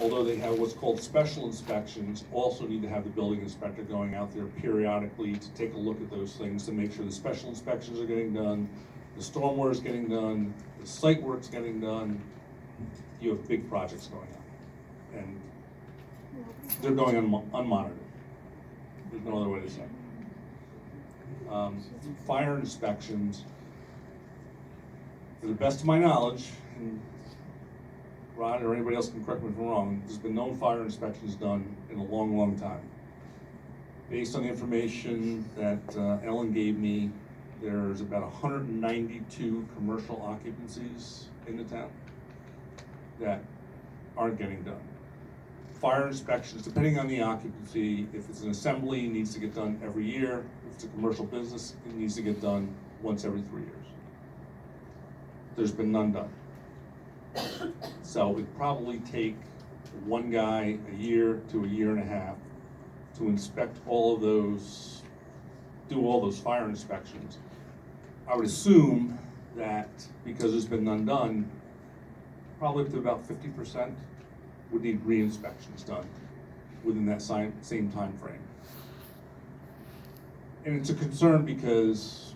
although they have what's called special inspections, also need to have the building inspector going out there periodically to take a look at those things to make sure the special inspections are getting done, the stormwater is getting done, the site work's getting done. You have big projects going on, and they're going unmonitored. There's no other way to say it. Fire inspections, to the best of my knowledge, and Rod or anybody else can correct me if I'm wrong, there's been no fire inspections done in a long, long time. Based on the information that Ellen gave me, there's about 192 commercial occupancies in the town that aren't getting done. Fire inspections, depending on the occupancy, if it's an assembly, it needs to get done every year. If it's a commercial business, it needs to get done once every 3 years. There's been none done. So it'd probably take one guy a year to a year and a half to inspect all of those, do all those fire inspections. I would assume that because there's been none done, probably up to about 50% would need re-inspections done within that same time frame. And it's a concern because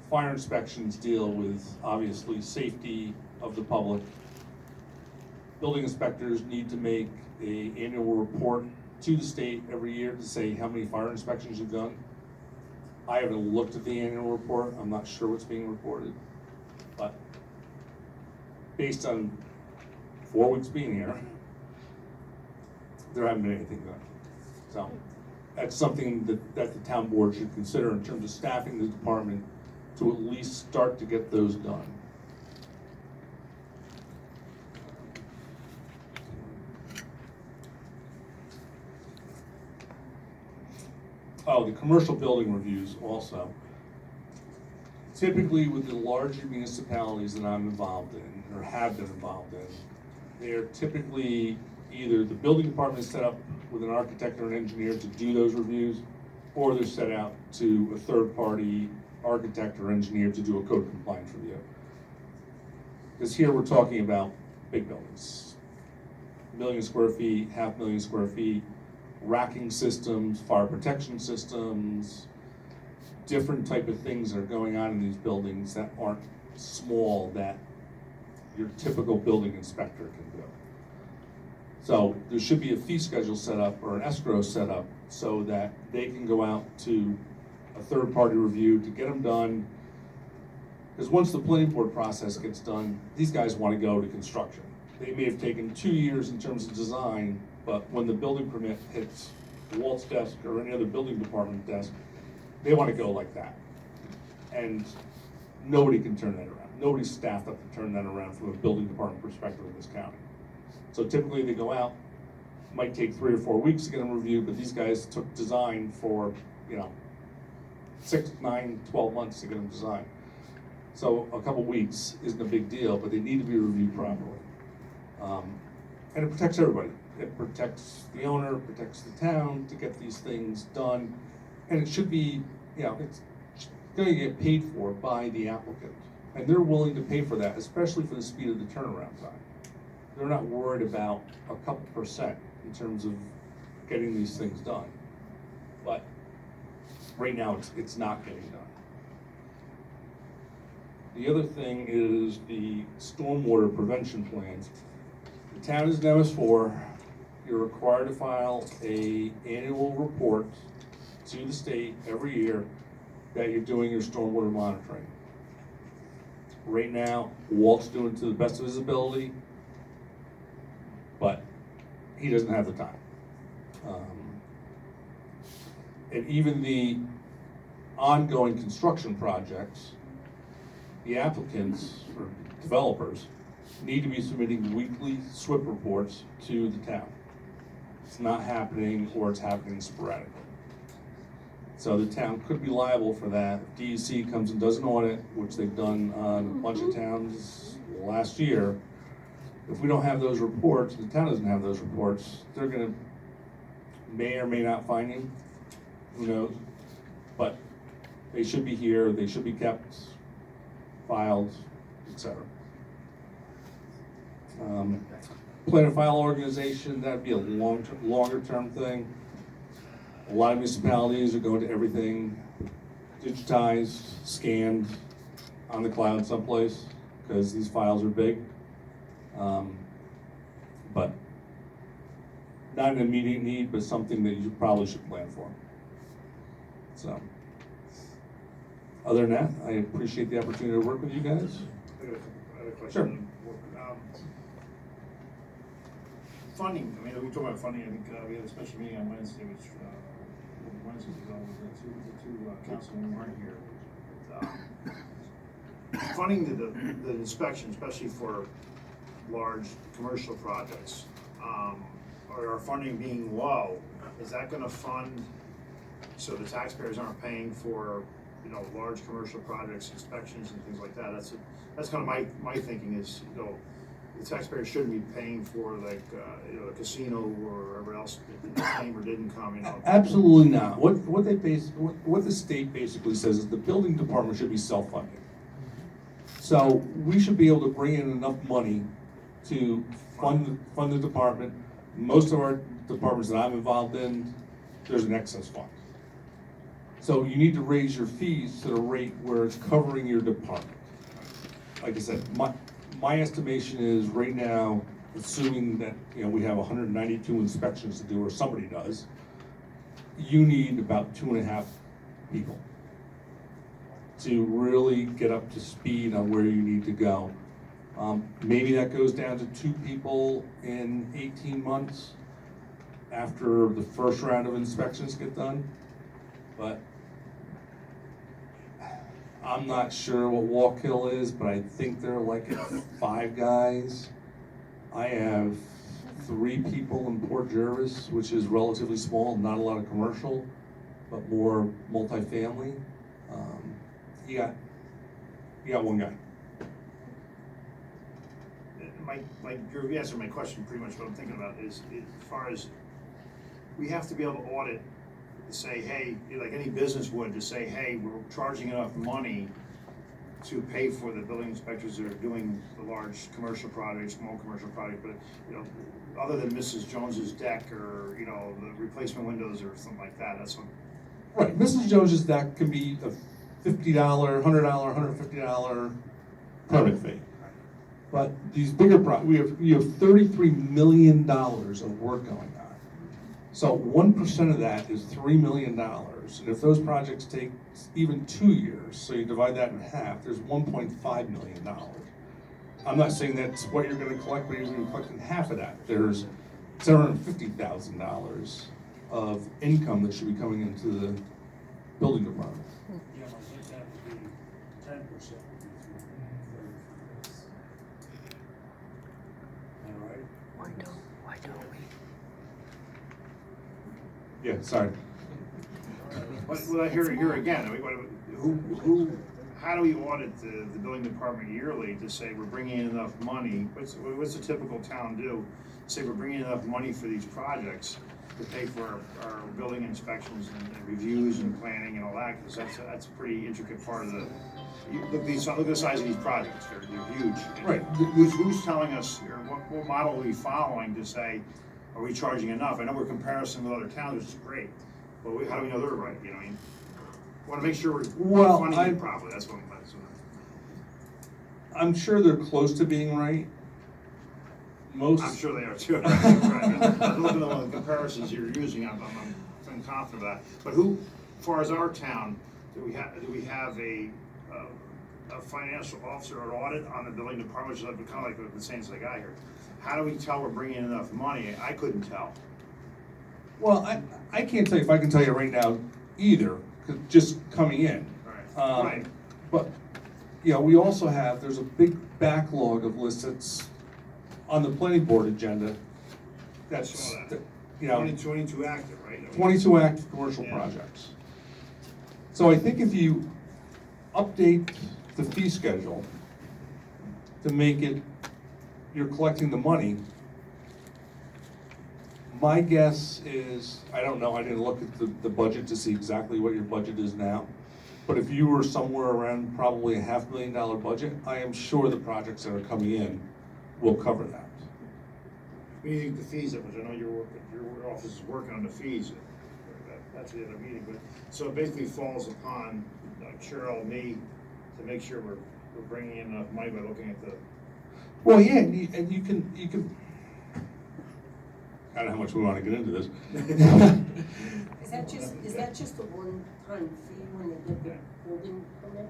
fire inspections deal with, obviously, safety of the public. Building inspectors need to make an annual report to the state every year to say how many fire inspections you've done. I haven't looked at the annual report. I'm not sure what's being reported. But based on 4 weeks being here, there haven't been anything done. So that's something that the town board should consider in terms of staffing the department to at least start to get those done. Oh, the commercial building reviews also. Typically with the larger municipalities that I'm involved in, or have been involved in, they're typically either the building department is set up with an architect or an engineer to do those reviews, or they're set out to a third-party architect or engineer to do a code compliance review. Because here we're talking about big buildings, 1 million square feet, 500,000 square feet, racking systems, fire protection systems, different type of things that are going on in these buildings that aren't small that your typical building inspector can do. So there should be a fee schedule set up or an escrow set up so that they can go out to a third-party review to get them done. Because once the planning board process gets done, these guys want to go to construction. They may have taken 2 years in terms of design, but when the building permit hits Walt's desk or any other building department desk, they want to go like that. And nobody can turn that around. Nobody's staffed up to turn that around from a building department perspective in this county. So typically they go out, might take 3 or 4 weeks to get them reviewed, but these guys took design for, 6, 9, 12 months to get them designed. So a couple weeks isn't a big deal, but they need to be reviewed properly. And it protects everybody. It protects the owner, it protects the town to get these things done. And it should be, it's going to get paid for by the applicant. And they're willing to pay for that, especially for the speed of the turnaround time. They're not worried about a couple percent in terms of getting these things done. But right now, it's not getting done. The other thing is the stormwater prevention plans. The town is an MS4. You're required to file an annual report to the state every year that you're doing your stormwater monitoring. Right now, Walt's doing it to the best of his ability, but he doesn't have the time. And even the ongoing construction projects, the applicants or developers need to be submitting weekly SWIP reports to the town. It's not happening, or it's happening sporadically. So the town could be liable for that. If DEC comes and does an audit, which they've done on a bunch of towns last year, if we don't have those reports, the town doesn't have those reports, they're gonna may or may not fine you, who knows? But they should be here, they should be kept, filed, etc. Plan and file organization, that'd be a longer term thing. A lot of municipalities are going to everything digitized, scanned, on the cloud someplace, because these files are big. But not an immediate need, but something that you probably should plan for. So, other than that, I appreciate the opportunity to work with you guys. I have a question. Sure. Funding, I mean, we talked about funding, I think we had a special meeting on Wednesday, which, Wednesday ago, with the two councilmen weren't here. Funding the inspection, especially for large commercial projects, or our funding being low, is that gonna fund, so the taxpayers aren't paying for, you know, large commercial projects, inspections and things like that? That's kind of my thinking is, you know, the taxpayers shouldn't be paying for like, you know, a casino or wherever else came or didn't come, you know? Absolutely not. What the state basically says is the building department should be self-funding. So we should be able to bring in enough money to fund the department. Most of our departments that I'm involved in, there's an excess fund. So you need to raise your fees to the rate where it's covering your department. Like I said, my estimation is right now, assuming that, you know, we have 192 inspections to do, or somebody does, you need about 2.5 people to really get up to speed on where you need to go. Maybe that goes down to 2 people in 18 months after the first round of inspections get done. But I'm not sure what Walk Hill is, but I think they're like 5 guys. I have 3 people in Port Jervis, which is relatively small, not a lot of commercial, but more multifamily. You got 1 guy. You answered my question pretty much. What I'm thinking about is, as far as we have to be able to audit, to say, hey, like any business would, to say, hey, we're charging enough money to pay for the building inspectors that are doing the large commercial projects, small commercial projects, but, you know, other than Mrs. Jones's deck or, you know, the replacement windows or something like that, that's what. Right, Mrs. Jones's deck can be a $50, $100, $150 permit fee. But these bigger we have $33 million of work going on. So 1% of that is $3 million. And if those projects take even 2 years, so you divide that in half, there's $1.5 million. I'm not saying that's what you're gonna collect, but you're gonna collect in half of that. There's $750,000 of income that should be coming into the building department. Yeah, I think that would be 10%. All right? Why don't we? Yeah, sorry. Well, here again, I mean, how do we audit the building department yearly to say we're bringing in enough money? What's a typical town do? Say we're bringing enough money for these projects to pay for our building inspections and reviews and planning and all that, because that's a pretty intricate part of the. Look at the size of these projects; they're huge. Right. Who's telling us, or what model are we following to say, are we charging enough? I know we're comparing with other towns, which is great, but how do we know they're right? You know, I mean, want to make sure we're funding it properly. That's what I'm sure they're close to being right. I'm sure they are too. Right. Looking at the comparisons you're using, I'm confident of that. But as far as our town, do we have a financial officer or audit on the building department, which is kind of like the same as I got here? How do we tell we're bringing in enough money? I couldn't tell. Well, I can't tell you if I can tell you right now either, 'cause just coming in. Right. Right. But, you know, we also there's a big backlog of lists that's on the planning board agenda. That's, you know. 22 active, right? 22 active commercial projects. So I think if you update the fee schedule to make it, you're collecting the money, my guess is, I don't know, I didn't look at the budget to see exactly what your budget is now, but if you were somewhere around probably a $500,000 budget, I am sure the projects that are coming in will cover that. meeting the fees, which I know your office is working on the fees. That's the other meeting, but, so it basically falls upon Cheryl, me, to make sure we're bringing in enough money by looking at the. Well, yeah, and you can, I don't know how much we wanna get into this. Is that just a one-time fee when you get the building permit?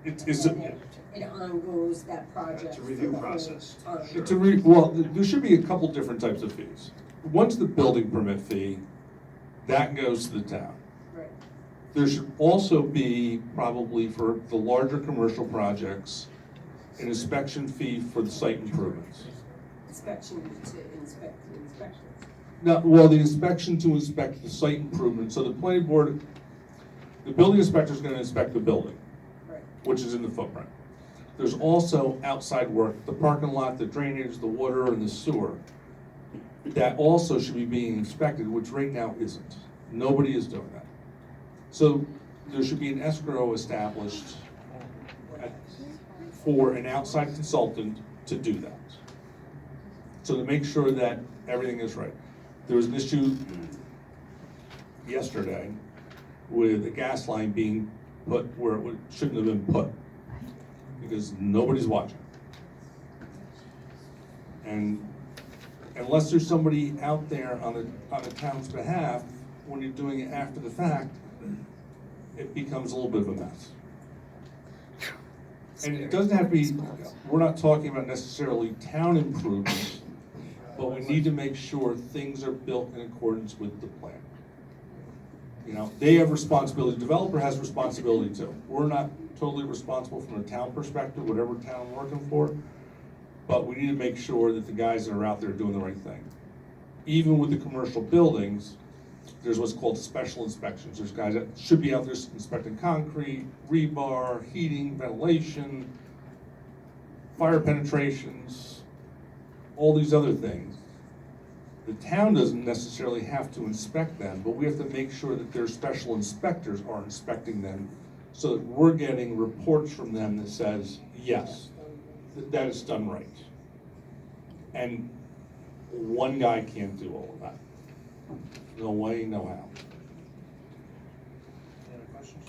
It's And then it ongoes that project. It's a for review the whole process. time? It's well, there should be a couple different types of fees. One's the building permit fee, that goes to the town. Right. There should also be, probably for the larger commercial projects, an inspection fee for the site improvements. Inspection to inspect the inspections. No, well, the inspection to inspect the site improvement, so the planning board, the building inspector is gonna inspect the building, Right. which is in the footprint. There's also outside work, the parking lot, the drainage, the water, and the sewer. That also should be being inspected, which right now isn't. Nobody is doing that. So there should be an escrow established for an outside consultant to do that. So to make sure that everything is right. There was an issue yesterday with a gas line being put where it shouldn't have been put, because nobody's watching. And unless there's somebody out there on the town's behalf, when you're doing it after the fact, it becomes a little bit of a mess. And it doesn't have to be, we're not talking about necessarily town improvements, but we need to make sure things are built in accordance with the plan. You know, they have responsibility, the developer has responsibility too. We're not totally responsible from a town perspective, whatever town we're working for, but we need to make sure that the guys that are out there are doing the right thing. Even with the commercial buildings, there's what's called special inspections. There's guys that should be out there inspecting concrete, rebar, heating, ventilation, fire penetrations, all these other things. The town doesn't necessarily have to inspect them, but we have to make sure that their special inspectors are inspecting them so that we're getting reports from them that says, yes, that it's done right. And one guy can't do all of that. No way, no how. Any other questions?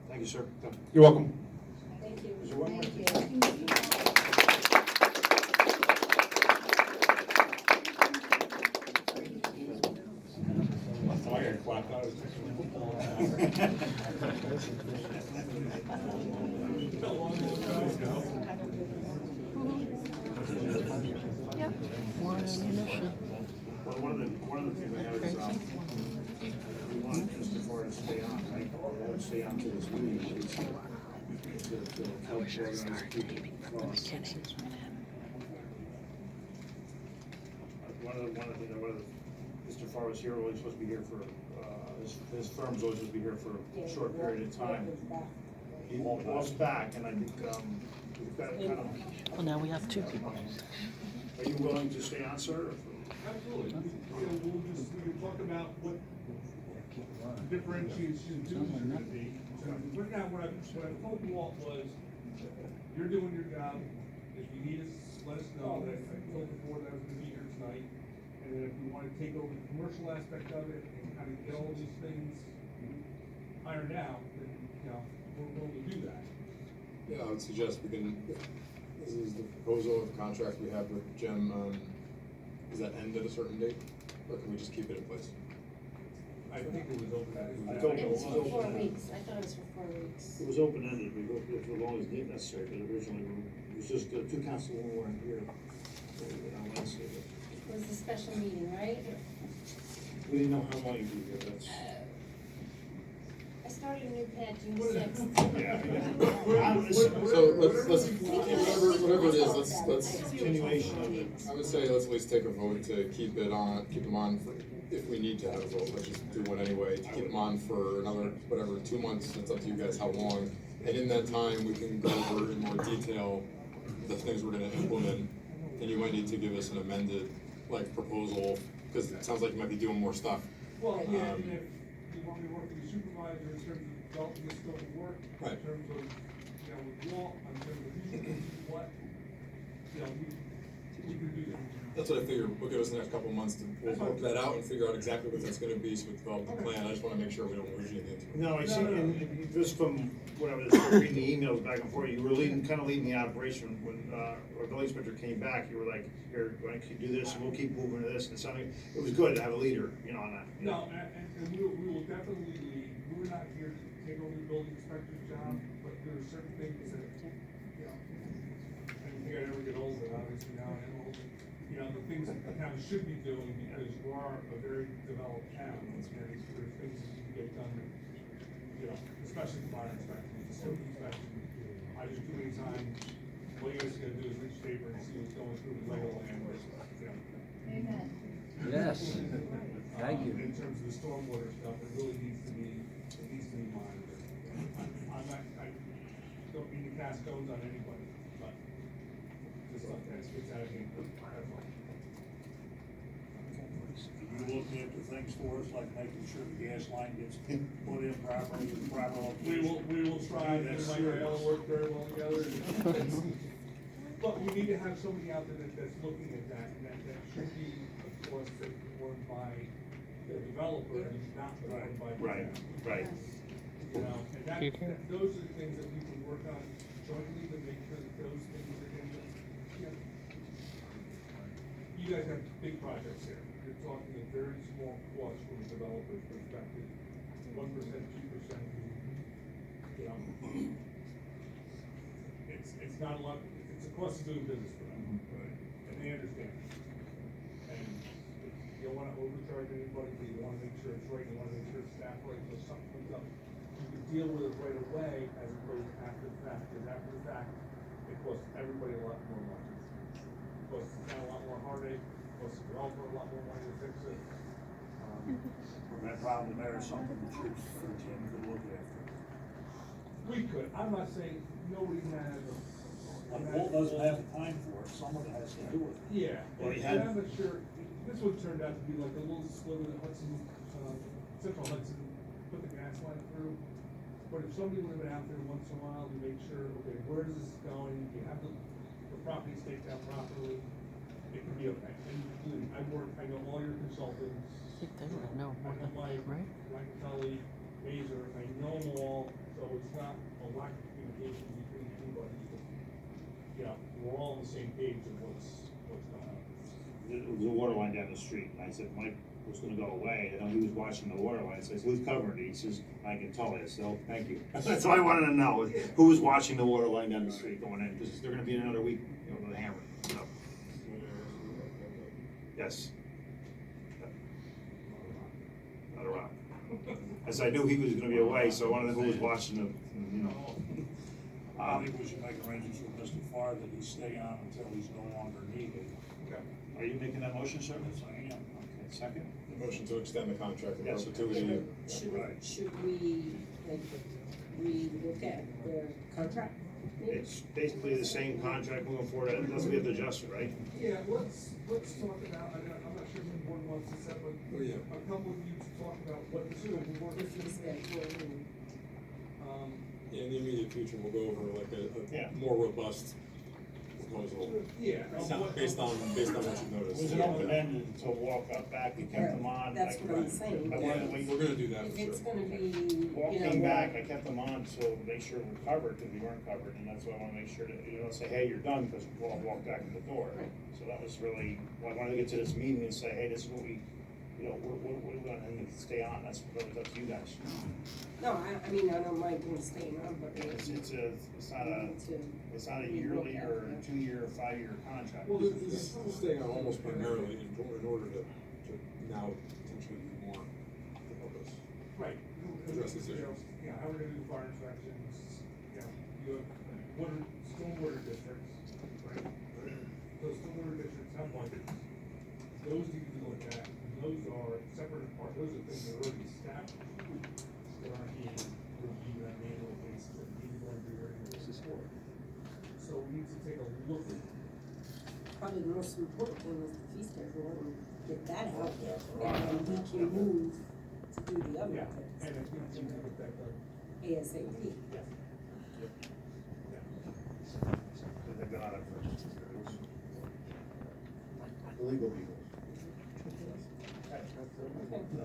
Thank you, sir. You're welcome. Thank you. Is there one more? One ammunition. Well, one of the things I have is, we want Mr. Farr to stay on, right? Or stay on to this meeting, to help organize people. Mr. Farr was here, always supposed to be here for, his firm's always supposed to be here for a short period of time. He was back, and I think, we've got kind of, Well, now we have two people. are you willing to stay on, sir? Absolutely. We can talk about what differentiation duties are gonna be. Right now, what I told Walt was, you're doing your job. If you need us, let us know. I told the board that I was gonna be here tonight. And then if you wanna take over the commercial aspect of it and kind of get all these things ironed out, then, you know, we're willing to do that. Yeah, I would suggest we can, this is the proposal of the contract we have with Jim, does that end at a certain date? Or can we just keep it in place? I think it was open. I don't know. It was for 4 weeks, I thought it was for 4 weeks. It was open-ended, we go for as long as necessary, but originally, it was just two councilmen weren't here. So, on Wednesday, It was a special meeting, right? we didn't know how long you'd be here, that's. I started a new pad June 6th. So let's, whatever it is, let's, Continuation of it. I would say let's at least take a vote to keep them on for, if we need to have a vote, let's just do one anyway, to keep them on for another, whatever, 2 months, it's up to you guys how long. And in that time, we can go over in more detail the things we're gonna implement, and you might need to give us an amended, like, proposal, because it sounds like you might be doing more stuff. Well, yeah, and if you want me to work with the supervisor in terms of developing this scope of work, Right. in terms of, you know, with Walt, in terms of who's gonna do what, you know, That's what I figured, we'll give us the next couple of months to, we'll work that out and figure out exactly what that's gonna be, so we develop the plan, I just wanna make sure we don't lose you in the interim. No, I see, and just from what I was reading the emails back and forth, you were leading, kind of leading the operation when, our building inspector came back, you were like, here, why don't you do this, and we'll keep moving to this, and something, it was good to have a leader, you know, on that. No, and we will definitely lead, we're not here to take over the building inspector's job, but there are certain things that, you know, I don't think I ever get older, obviously now I am older. You know, the things that the town should be doing, because you are a very developed town, and there's things that you can get done, you know, especially fire inspection, facility inspection. I just too many times, all you guys gotta do is reach paper and see what's going through the Lego land, you know. Amen. Yes, thank you. In terms of the stormwater stuff, it really needs to be monitored. I don't mean to cast stones on anybody, but just like that, gets out of hand, that's all. You look into things for us, like making sure the gas line gets put in properly, in the proper location. We will try, and That's Mike and I will serious. work very well together. But we need to have somebody out there that's looking at that, and that should be, of course, informed by the developer and not informed by the Right, town. right. You know, and those are the things that we can work on jointly to make sure that those things are getting, you know. You guys have big projects here, you're talking a very small cost from a developer's perspective, 1%, 2%, you know. It's not a lot, it's a cost of doing business for them, and they understand. And you don't wanna overcharge anybody, but you wanna make sure it's right, you wanna make sure it's staffed right, so if something comes up, you can deal with it right away as opposed to after the fact, because after the fact, it costs everybody a lot more money. It costs the town a lot more heartache, it costs the developer a lot more money to fix it. From that problem there is something that your team could look after. We could, I'm not saying nobody has a. Like Walt doesn't have the time for it, someone has to do it. Yeah, Well, he and had- I'm not sure, this one turned out to be like a little sliver that Hudson, Central Hudson put the gas line through. But if somebody would have been out there once in a while to make sure, okay, where is this going, you have the property staked out properly, it could be okay. And including, I know all your consultants. I think they would know more than Mike, right? Kelly, Mazer, I know them all, so it's not a lack of communication between anybody. You know, we're all on the same page of what's going on. There was a water line down the street, and I said Mike was gonna go away, and he was watching the water line, I says, who's covering it? He says, I can tell you, so, thank you. That's all I wanted to know, who was watching the water line down the street going in, because they're gonna be in another week, you know, with a hammer, so. Yes. Not a rock. As I knew he was gonna be away, so I wanted to know who was watching the, you know. I think we should make arrangements with Mr. Farr that he stay on until he's no longer needed. Okay. Are you making that motion, sir? Yes, I am. Okay, second? The motion to extend the contract in Yes. perpetuity. Should we, like, re-look at the contract? maybe? It's basically the same contract moving forward, unless we have to adjust it, right? Yeah, let's talk about, I'm not sure if the board wants to set, but Oh, yeah. a couple of you to talk about what the scope of work If is. he's scheduled and. In the immediate future, we'll go over like Yeah. a more robust proposal. Yeah. Based on what you've It noticed. was an open-ended until Walt got back, we kept them on. That's what I'm saying. I wanted to wait. We're gonna do that If for it's sure. gonna be, Walt you know, came back, I kept them on, so make sure we're covered, because we weren't covered, and that's why I wanna make sure that, you don't say, hey, you're done, because Walt walked back in the door. Right. So that was really, I wanted to get to this meeting and say, hey, this is what we, you know, we're gonna stay on, that's up to you guys. no, I mean, I don't mind him staying on, but It's we not a, need to. it's not a yearly or a 2-year or 5-year contract. Well, this is staying on almost primarily in order to now potentially do more to help us. Right. Address these You know, issues. Yeah, how we're gonna do fire inspections, you know, you have water, stormwater districts, right? Those stormwater districts have budgets, those need to be looked at, and those are separate and apart, those are things that are already established. That aren't being reviewed on an annual basis, that need to go into your report. So we need to take a look at. Probably the most important thing is the fee schedule and get that out, and then we can move to do the other Yeah, things and I think we can get that done. ASAP. Yeah. So they've been on it for. the legal people. Okay.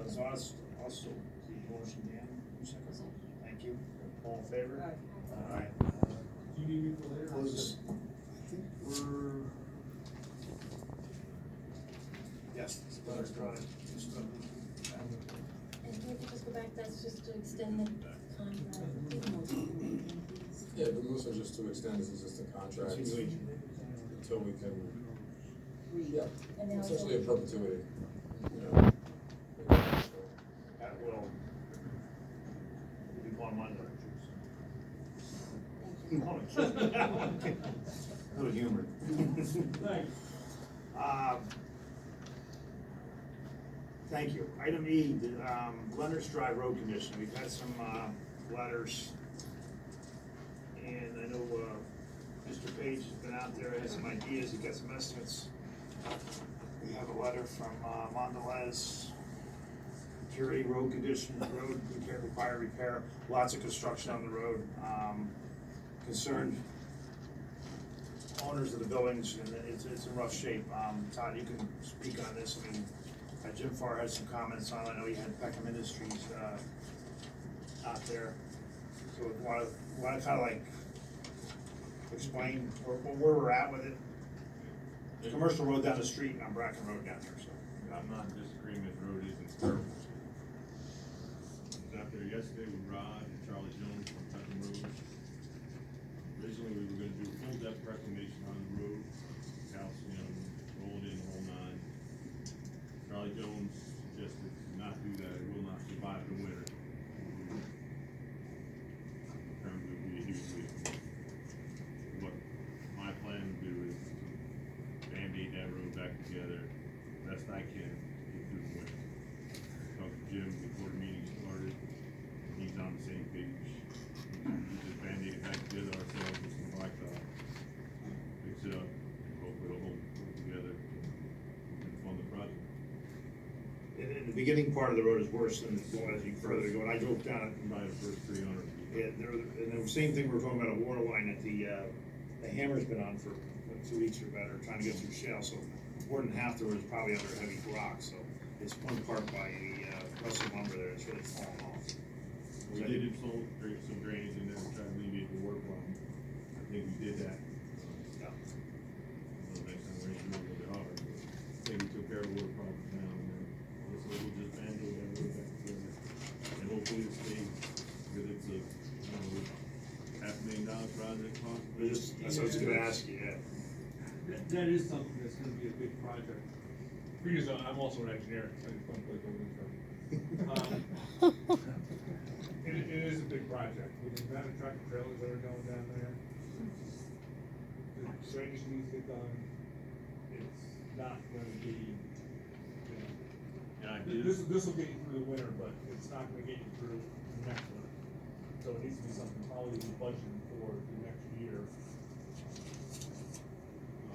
So I'll still keep motion, Dan, you second. Thank you. All in favor? Aye. Do you need me for later? Close, I think we're. Yes, letters drive. And can we just go back, that's just to extend the contract. Yeah, but mostly just to extend his existing contract Continuation. until we can, yeah, And then essentially a also, perpetuity, you know. That will be on Monday. Little humor. Thanks. Thank you. Item E, the Leonard's Drive Road Commission. We've had some letters. And I know Mr. Page has been out there, has some ideas, he got some estimates. We have a letter from Mondelez. Security, road conditions, road repair, repair, lots of construction on the road. Concerned owners of the buildings, and it's in rough shape. Todd, you can speak on this. I mean, Jim Farr had some comments on it. I know you had Peckham Industries out there. So want to kind of like explain where we're at with it? Commercial road down the street and on Bracken Road down there, so. I'm not in disagreement, the road isn't terrible. I was out there yesterday with Rod and Charlie Jones from Peckham Road. Originally, we were gonna do full depth reclamation on the road, calcium, roll it in, whole nine. Charlie Jones suggested to not do that, it will not survive the winter. In terms of the huge leak. What my plan to do is Band-Aid that road back together, best I can, get through the winter. Talked to Jim before the meeting started, and he's on the same page. We just Band-Aid it back together ourselves with some blacktop, fix it up, and hopefully it'll hold together and fund the project. And the beginning part of the road is worse than as you further go. And I drove down it. Probably the first 300 feet. Yeah, and the same thing, we're talking about a water line that the hammer's been on for 2 weeks or better, trying to get through shale, so more than half the road is probably under heavy rock, so it's one part by the Russell lumber there, it's really falling off. We did install some drainage in there to try to alleviate the water problem. I think we did that. Yeah. Well, next time we're gonna do it a little bit harder, but I think we took care of water problems now, and then, so we'll just Band-Aid that road back together. And hopefully it stays, because it's a, $500,000 project possibly. That's what I was gonna ask you, yeah. That is something that's gonna be a big project. Because I'm also an engineer, so I don't play building stuff. It is a big project, with the amount of tractor trailers that are going down there. The drainage needs to get done. It's not gonna be, you know. And I did. This will get you through the winter, but it's not gonna get you through the next winter. So it needs to be something probably we budget for the next year.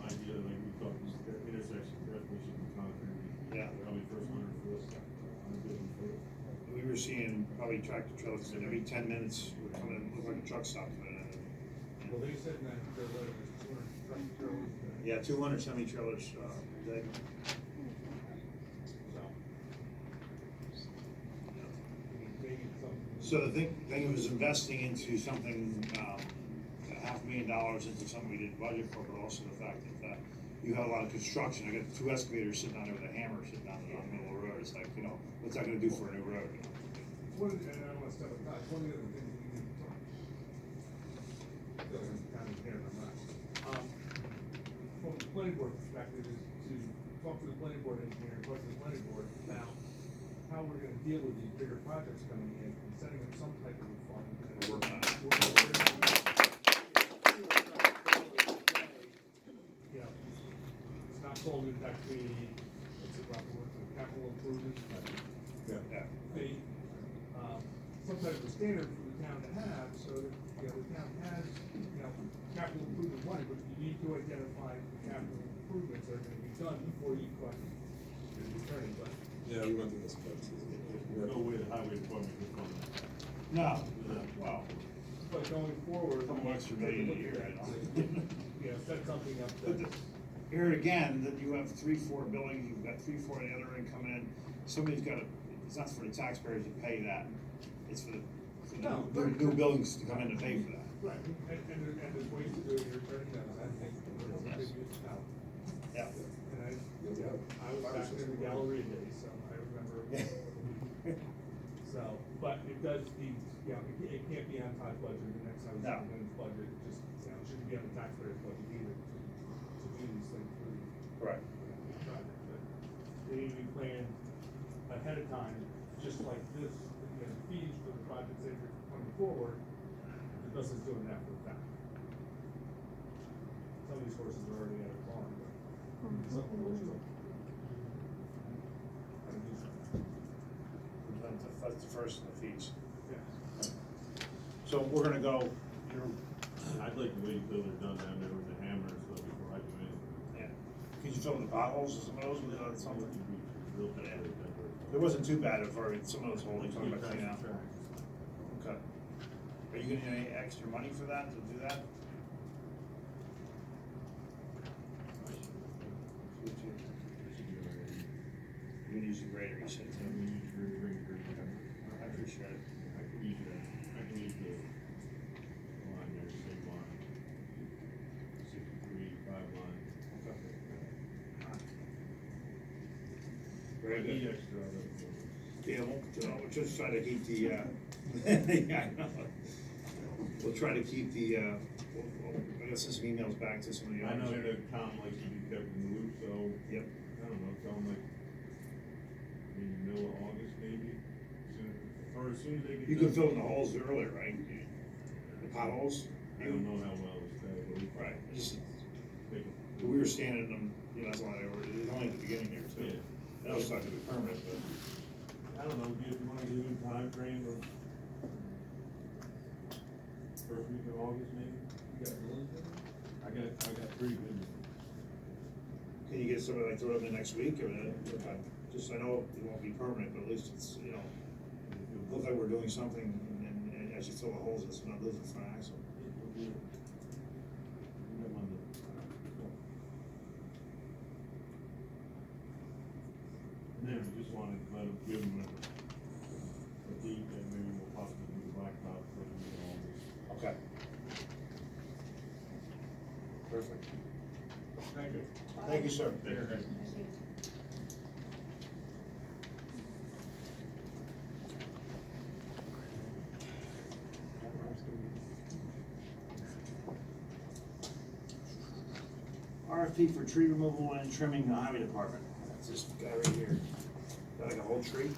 Idea, like we talked, the intersection definitely should be concrete. Yeah. Probably first 100 foot, 150 foot. We were seeing probably tractor trailers, and every 10 minutes, would come in, look like a truck stop coming in. Well, they said that there was 200 truck trailers there. Yeah, 200 semi-trailers, they, Maybe something. so the thing was investing into something, $500,000 into something we didn't budget for, but also the fact that you have a lot of construction. I got 2 excavators sitting on there with a hammer sitting down in the middle of the road. It's like, you know, what's that gonna do for a new road? You know? One, and I don't wanna step aside, one of the other things we need to talk. Doesn't kind of care or not. From the planning board perspective is to talk to the planning board engineer, talk to the planning board about how we're gonna deal with these bigger projects coming in and setting up some type of a fund. We're working on it. You know, it's not called exactly, what's the proper word, capital improvements, but Yeah. some type of standard for the town to have, so that, you know, the town has, you know, capital improvement money, but you need to identify the capital improvements that are gonna be done before you collect the attorney, but. Yeah, we went through this. There's no way the highway department can fund that. No, well, But going forward. Couple extra million a year, I know. You know, set something up that, here again, that you have 3-4 buildings, you've got 3-4 the other end coming in, somebody's gotta, it's not for the taxpayers to pay that, it's for the No, new buildings to come in to pay for that. Right, and there's ways to do it, you're turning down, I think. Yeah. And I was back in the Galleria days, so I remember. So, but it does need, it can't be on Todd's budget, the next time No. it's on his budget, it just, it shouldn't be on the taxpayer's budget either, to do these things through. Right. the project, but they need to be planned ahead of time, just like this, the fees for the projects that are coming forward, the bus is doing that for the fact. Some of these horses are already at a farm, but some of them are still. Gotta do something. That's the first of the fees. Yeah. So we're gonna go, I'd like to wait until they're done down there with the hammer and stuff before I go in. yeah, could you fill in the potholes or some of those with something? Real bad. It wasn't too bad for some of those holes, you're talking about cleaning out. Okay. Are you getting any extra money for that, to do that? You can use the grader, you said, too. I appreciate it. I can use that, I can use the line there, same line. 63, 5 line. Very I need good. extra of it. Yeah, we'll just try to keep the, yeah, I know. We'll try to keep the, I guess some emails back to some of the I know others. that Tom likes to be kept in the loop, so. Yep. I don't know, tell him like, in the middle of August maybe, or as soon as they get. You can done. fill in the holes earlier, right? The potholes? I don't know how well it's done, but we. Right, just, Take it. we were standing them, you know, that's why it was only at the beginning there too. Yeah. That was not gonna be permanent, but. I don't know, if you wanna give him time frame of first week of August maybe? I got pretty good. Can you get somebody like throw it in the next week or just, I know it won't be permanent, but at least it's, you know, look like we're doing something and as you fill the holes, it's not losing front axle. And then we just wanted to let him, give him a date that maybe we'll possibly do the blacktop for the middle of August. Okay. Perfect. Thank you. Thank you, sir. Thank you. RFP for tree removal and trimming the highway department. That's this guy right here. Got like a whole tree?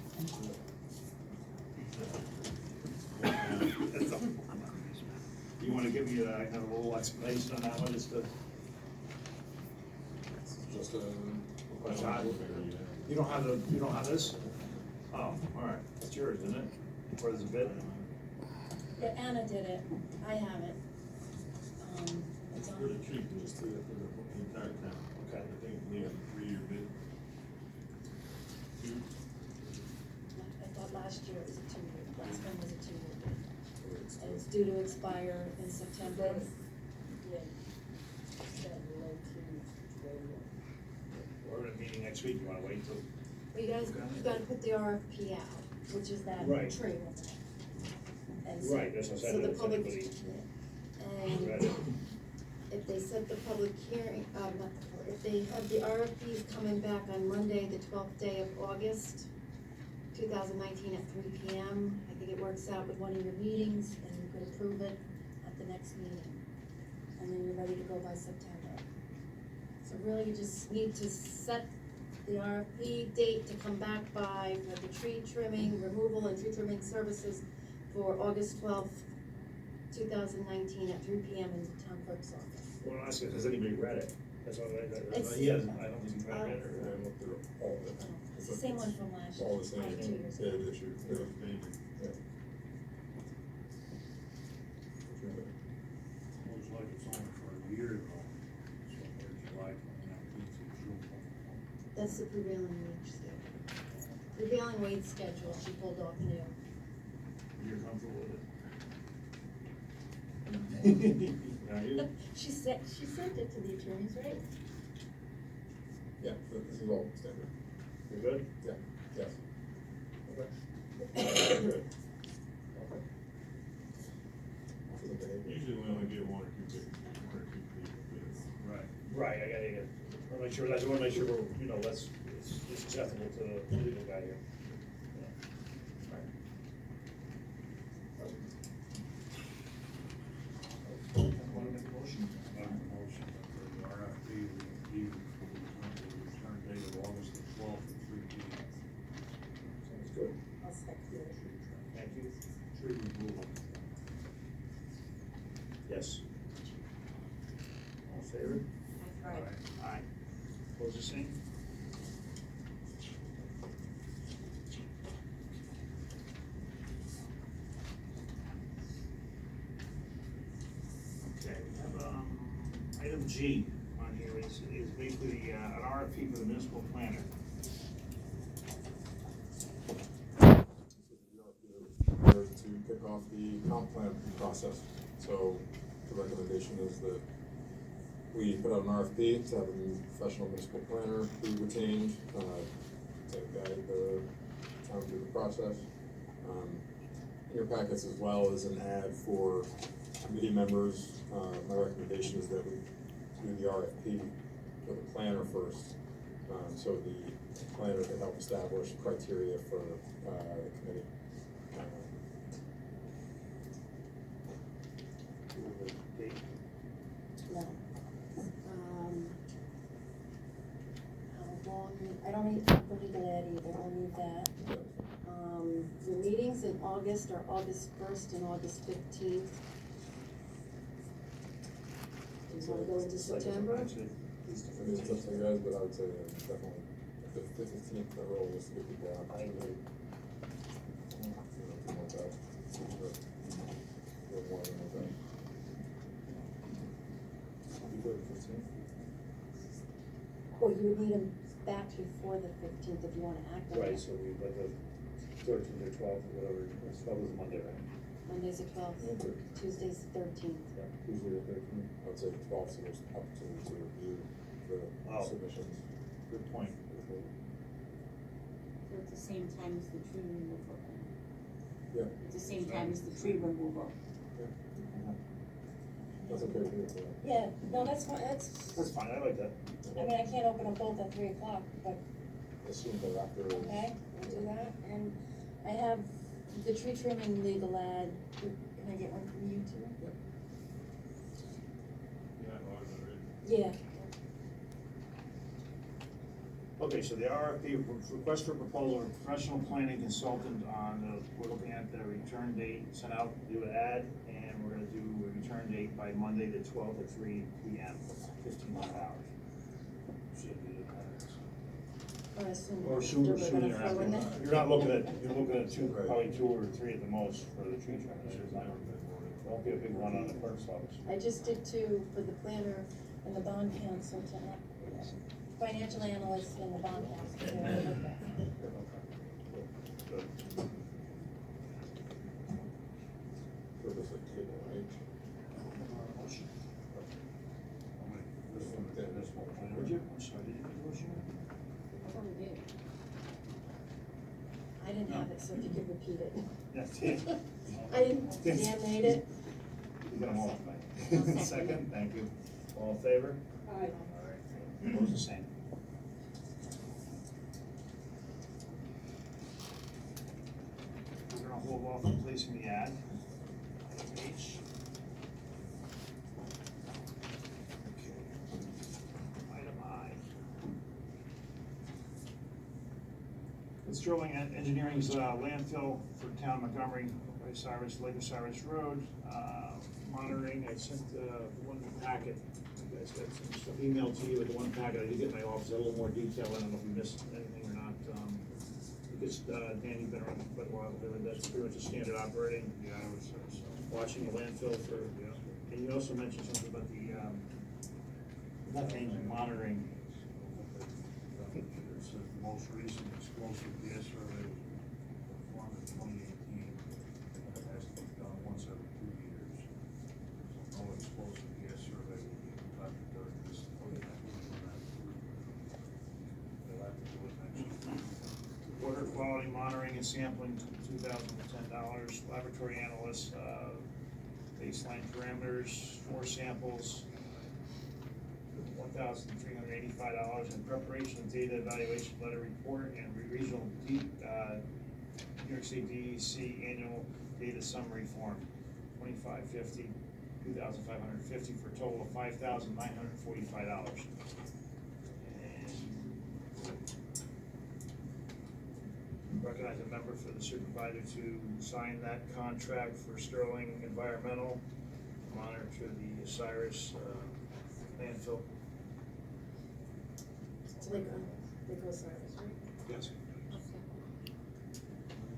You wanna give me a kind of a little explanation on that one, just to, Just a. you don't have this? Oh, all right, it's yours, isn't it? Or is it bid? Yeah, Anna did it, I have it. It's For the on, tree, just for the entire town. Okay. I think we have a 3-year bid. Two? I thought last year it was a 2-year, last one was a 2-year bid. And it's due to expire in September. We're in a meeting next week, you wanna wait till? Well, you guys, you've gotta put the RFP out, which is that Right. tree. And so- Right, that's what I said, So the if public, anybody- and Ready? if they set the public hearing, not the public, if they have the RFPs coming back on Monday, the 12th day of August, 2019 at 3 p.m., I think it works out with one of your meetings, and you could approve it at the next meeting. And then you're ready to go by September. So really, you just need to set the RFP date to come back by for the tree trimming, removal and tree trimming services for August 12th, 2019 at 3 p.m. in the town clerk's office. Well, I said, has anybody read it? That's what It's- he hasn't, I don't think he's read it, or. I looked through all of it. It's the same one from last year, All the same, like 2 years yeah, ago. this year, First yeah. page. Yeah. Looks like it's on for a year though, so there's July 2019 through June 2020. That's the prevailing wage schedule. Prevailing wage schedule, she pulled off new. You're comfortable with it? Are you? She sent it to the attorneys, right? This is all standard. You're good? Yeah, yes. Good. Okay. Usually we only get one or two people bids. Right. Right, I wanna make sure, I just wanna make sure we're, you know, it's acceptable to the legal guy here. Want to make a motion? Motion for the RFP, the return date of August the 12th at 3 p.m. Sounds good. I'll second it. Thank you. Tree removal. Yes. All in favor? Right. Aye. Opposed, the same? Okay, we have, item G on here is basically, an RFP for the municipal planner. To kick off the comp plan process. So the recommendation is that we put out an RFP to have a professional municipal planner be retained, to guide the town through the process. In your packets as well as an ad for committee members. My recommendation is that we do the RFP for the planner first, so the planner can help establish criteria for the committee. No. How long, I don't need the legal ad either, I'll need that. The meetings in August are August 1st and August 15th. Do you wanna go into September? I mean, it's up to you guys, but I would say definitely the 15th, the role is to get people out. I agree. Well, you would need them back before the 15th if you wanna act on it. Right, so we, like the 13th or 12th, or whatever, it's probably Monday, right? Monday's the 12th, Tuesday's the 13th. Yeah, Tuesday the 13th. I would say the 12th, so there's opportunity to review the Oh. submissions. Good point. So it's the same time as the tree removal. Yeah, It's the same time as the tree removal. that's okay with me. Yeah, no, that's fine, That's fine, I like that. I mean, I can't open them both at 3 o'clock, but, Assume that after. okay, we'll do that, and I have the tree trimming legal ad. Can I get one from you too? Yeah, Yeah. Okay, so the RFP, request for proposal of professional planning consultant on, we're looking at the return date, sent out, do an ad, and we're gonna do a return date by Monday the 12th at 3 p.m., 15 hours. Should be the minutes. Or soon. Or sooner, We're gonna sooner throw in after. there. You're not looking at, you're looking at two, Right. probably 2 or 3 at the most for the tree trimmers. Won't be a big run on the clerk's office. I just did 2 for the planner. and the bond counsel to have, financial analyst and the bond counsel. to have that. Good. Purpose of table, right? Motion. This one, this one. Would you? I'm sorry, did you make a motion? I thought we did. I didn't have it, so if you could repeat it. Yes. I didn't, Dan made it. You got them all I'll tonight. second. Second, thank you. All in favor? Aye. All right. Opposed, the same. We're gonna hold off on placing the ad. H. Okay. Item I. Sterling Engineering's landfill for town Montgomery, by Lake of Cyrus Road, monitoring. I sent one packet. You guys got some stuff emailed to you with the one packet. I did get in my office, a little more detail. I don't know if we missed anything or not. Because Dan, you've been around for quite a while, but that's pretty much a standard operating. Yeah, I would say so. Watching the landfill for, and you also mentioned something about the methane monitoring. It's the most recent explosive gas survey was performed in 2018. It has to be done once every 2 years. So no explosive gas survey will be conducted during this. But quality monitoring and sampling, $2,010. Laboratory analyst, baseline parameters, 4 samples, $1,385. And preparation of data evaluation letter report and regional New York State DEC annual data summary form, $2,550, $2,550 for a total of $5,945. Recognize a member for the supervisor to sign that contract for Sterling Environmental, monitor to the Osiris landfill. So they go service, right? Yes.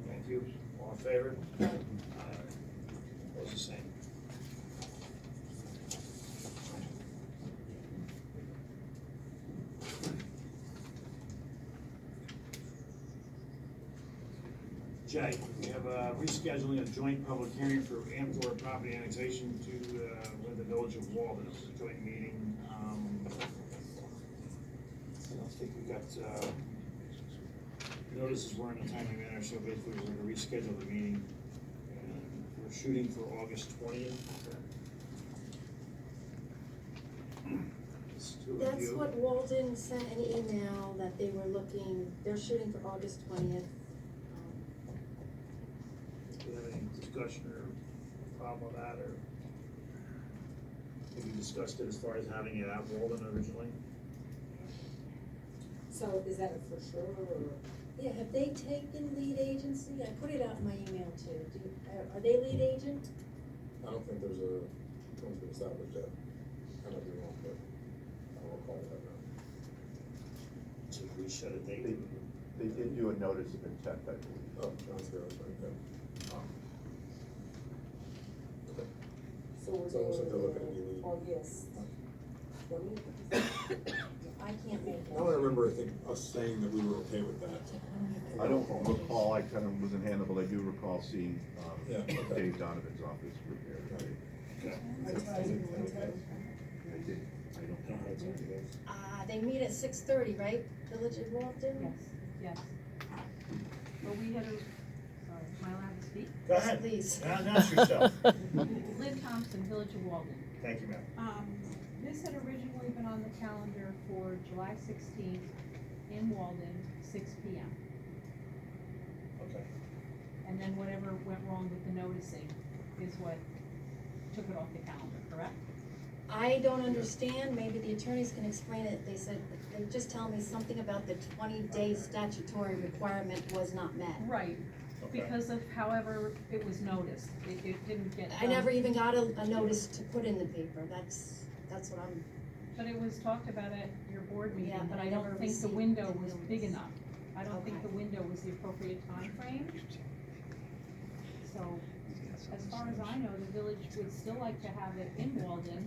Thank you. All in favor? Opposed, the same. Jay, we have rescheduling a joint public hearing for Amcor property annexation to, with the Village of Walden. This is a joint meeting. I don't think we got, notices weren't in a timely manner, so basically we're gonna reschedule the meeting. And we're shooting for August 20th. That's what Walden sent an email that they were looking, they're shooting for August 20th. Do you have any discussion or problem with that, or have you discussed it as far as having it at Walden originally? So is that a for sure, or? Yeah, have they taken lead agency? I put it out in my email too. Are they lead agent? I don't think there's a, one's been established yet. I might be wrong, but I don't recall that now. So we set a date. They did do a notice of intent, I believe. Oh, that's good, okay. Okay. So we're It's almost like they're looking at you. doing August 20th? I can't make that. Now I remember, I think, us saying that we were okay with that. I don't recall, I kind of wasn't handled, but I do recall seeing, Yeah, okay. Dave Donovan's office prepared. Okay. I did, I don't know. They meet at 6:30, right? Village of Walden? Yes. Well, we had a, sorry, am I allowed to speak? Go ahead. Please. Announce yourself. Lynn Thompson, Village of Walden. Thank you, ma'am. This had originally been on the calendar for July 16th in Walden, 6 PM. Okay. And then whatever went wrong with the noticing is what took it off the calendar, correct? I don't understand, maybe the attorneys can explain it. They said, they just tell me something about the 20-day statutory requirement was not met. Right, Okay. because of however it was noticed, it didn't get done. I never even got a notice to put in the paper, that's what I'm, But it was talked about at your board meeting, Yeah, but I I never don't think the received window the was notice. big enough. I don't think Okay. the window was the appropriate time frame. So, as far as I know, the village would still like to have it in Walden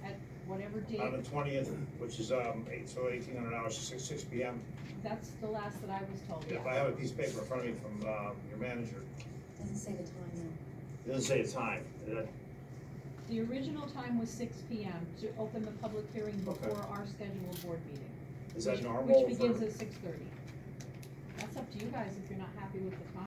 at whatever date. On the 20th, which is, $1,800, 6 PM. That's the last that I was told, If I yeah. have a piece of paper in front of me from, your manager, doesn't say the time though. it doesn't say a time. The original time was 6 PM to open the public hearing Okay. before our scheduled board meeting. Is that which- normal Which for- begins at 6:30. That's up to you guys if you're not happy with the time.